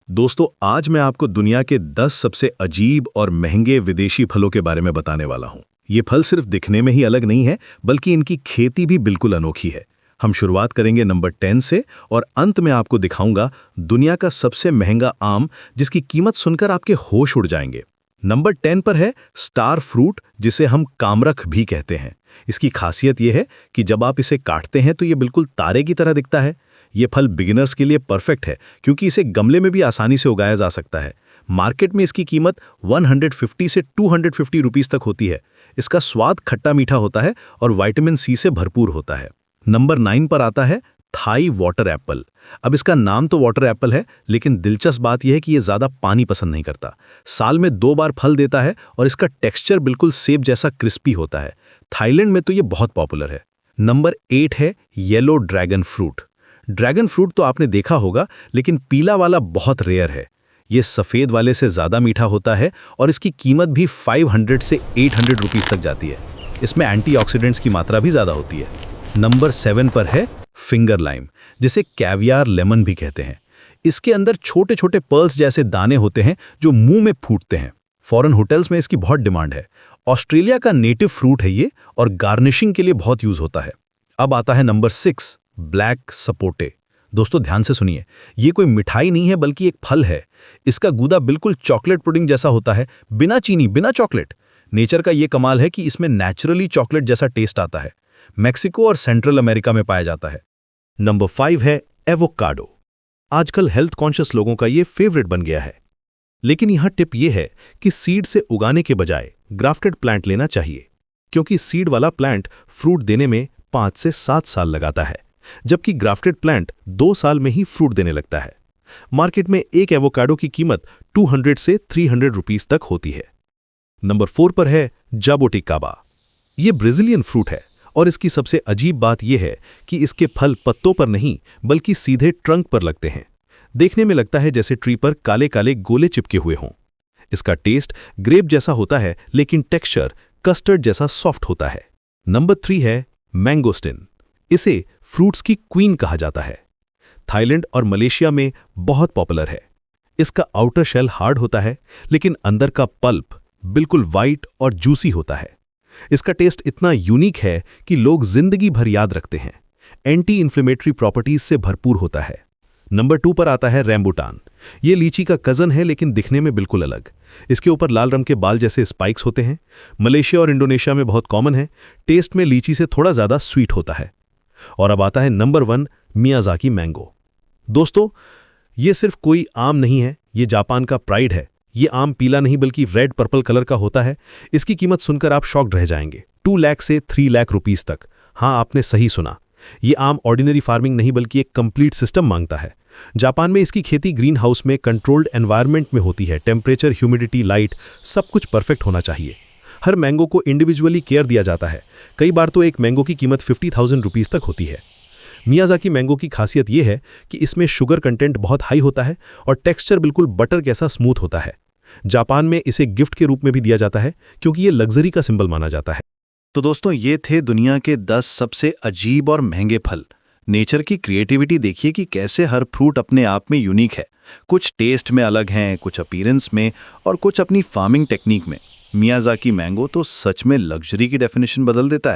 दोस्तों, आज मैं आपको दुनिया के 10 सबसे अजीब और महंगे विदेशी फलों के बारे में बताने वाला हूं। ये फल सिर्फ दिखने में ही अलग नहीं है, बल्कि इनकी खेती भी बिल्कुल अनोखी है। हम शुरुआत करेंगे नंबर 10 से और अंत में आपको दिखाऊंगा दुनिया का सबसे महंगा आम, जिसकी कीमत सुनकर आपके होश उड़ जाएंगे। नंबर 10 पर है स्टार फ्रूट, जिसे हम कामरख भी कहते हैं। इसकी खासियत यह है कि जब आप इसे काटते हैं तो ये बिल्कुल तारे की तरह दिखता है। ये फल बिगिनर्स के लिए परफेक्ट है, क्योंकि इसे गमले में भी आसानी से उगाया जा सकता है। मार्केट में इसकी कीमत 150 से 250 रुपीस तक होती है। इसका स्वाद खट्टा मीठा होता है और विटामिन सी से भरपूर होता है। नंबर 9 पर आता है थाई वाटर एप्पल। अब इसका नाम तो वाटर एप्पल है, लेकिन दिलचस्प बात यह है कि यह ज़्यादा पानी पसंद नहीं करता। साल में 2 बार फल देता है और इसका टेक्सचर बिल्कुल सेब जैसा क्रिस्पी होता है। थाईलैंड में तो ये बहुत पॉपुलर है। नंबर 8 है yellow dragon fruit. Dragon fruit तो आपने देखा होगा, लेकिन पीला वाला बहुत रेयर है। ये सफ़ेद वाले से ज़्यादा मीठा होता है और इसकी कीमत भी 500 से 800 रुपीस तक जाती है। इसमें एंटीऑक्सीडेंट्स की मात्रा भी ज़्यादा होती है। नंबर 7 पर है फिंगर लाइम, जिसे कैवियार लेमन भी कहते हैं। इसके अंदर छोटे छोटे पर्ल्स जैसे दाने होते हैं जो मुंह में फूटते हैं। फॉरेन होटल्स में इसकी बहुत डिमांड है। ऑस्ट्रेलिया का नेटिव फ्रूट है ये और गार्निशिंग के लिए बहुत यूज होता है। अब आता है नंबर 6, ब्लैक सपोटे। दोस्तों ध्यान से सुनिए, ये कोई मिठाई नहीं है बल्कि एक फल है। इसका गूदा बिल्कुल चॉकलेट पुडिंग जैसा होता है, बिना चीनी बिना चॉकलेट। नेचर का ये कमाल है कि इसमें नेचुरली चॉकलेट जैसा टेस्ट आता है। मैक्सिको और सेंट्रल अमेरिका में पाया जाता है। नंबर 5 है एवोकाडो। आजकल हेल्थ कॉन्शियस लोगों का ये फेवरेट बन गया है, लेकिन यहां टिप ये है कि सीड से उगाने के बजाय ग्राफ्टेड प्लांट लेना चाहिए, क्योंकि सीड वाला प्लांट फ्रूट देने में 5 से 7 साल लगाता है, जबकि ग्राफ्टेड प्लांट 2 साल में ही फ्रूट देने लगता है। मार्केट में एक एवोकाडो की कीमत 200 से 300 रुपीस तक होती है। नंबर 4 पर है जाबोटिकाबा। ये ब्राजीलियन फ्रूट है और इसकी सबसे अजीब बात यह है कि इसके फल पत्तों पर नहीं बल्कि सीधे ट्रंक पर लगते हैं। देखने में लगता है जैसे ट्री पर काले काले गोले चिपके हुए हों। इसका टेस्ट ग्रेप जैसा होता है, लेकिन टेक्सचर कस्टर्ड जैसा सॉफ्ट होता है। नंबर 3 है मैंगोस्टिन। इसे फ्रूट्स की क्वीन कहा जाता है। थाईलैंड और मलेशिया में बहुत पॉपुलर है। इसका आउटर शेल हार्ड होता है, लेकिन अंदर का पल्प बिल्कुल वाइट और जूसी होता है। इसका टेस्ट इतना यूनिक है कि लोग जिंदगी भर याद रखते हैं। एंटी इन्फ्लेमेटरी प्रॉपर्टीज से भरपूर होता है। नंबर 2 पर आता है रैम्बुटान। ये लीची का कजन है, लेकिन दिखने में बिल्कुल अलग। इसके ऊपर लाल रंग के बाल जैसे स्पाइक्स होते हैं। मलेशिया और इंडोनेशिया में बहुत कॉमन है। टेस्ट में लीची से थोड़ा ज़्यादा स्वीट होता है। और अब आता है नंबर 1, मियाज़ाकी मैंगो। दोस्तों, ये सिर्फ कोई आम नहीं है, ये जापान का प्राइड है। ये आम पीला नहीं बल्कि रेड पर्पल कलर का होता है। इसकी कीमत सुनकर आप शॉक्ड रह जाएंगे, 2 लाख से 3 लाख रुपीस तक। हाँ, आपने सही सुना। ये आम ऑर्डिनरी फार्मिंग नहीं बल्कि एक कंप्लीट सिस्टम मांगता है। जापान में इसकी खेती ग्रीन हाउस में कंट्रोल्ड एनवायरनमेंट में होती है। टेम्परेचर, ह्यूमिडिटी, लाइट सब कुछ परफेक्ट होना चाहिए। हर मैंगो को इंडिविजुअली केयर दिया जाता है। कई बार तो एक मैंगो की कीमत 50,000 रुपीस तक होती है। मियाज़ाकी मैंगो की खासियत यह है कि इसमें शुगर कंटेंट बहुत हाई होता है और टेक्सचर बिल्कुल बटर जैसा स्मूथ होता है। जापान में इसे गिफ्ट के रूप में भी दिया जाता है, क्योंकि ये लग्जरी का सिंबल माना जाता है। तो दोस्तों, ये थे दुनिया के 10 सबसे अजीब और महंगे फल। नेचर की क्रिएटिविटी देखिए कि कैसे हर फ्रूट अपने आप में यूनिक है। कुछ टेस्ट में अलग हैं, कुछ अपीयरेंस में और कुछ अपनी फार्मिंग टेक्निक में। मियाज़ाकी मैंगो तो सच में लग्जरी की डेफिनेशन बदल देता है।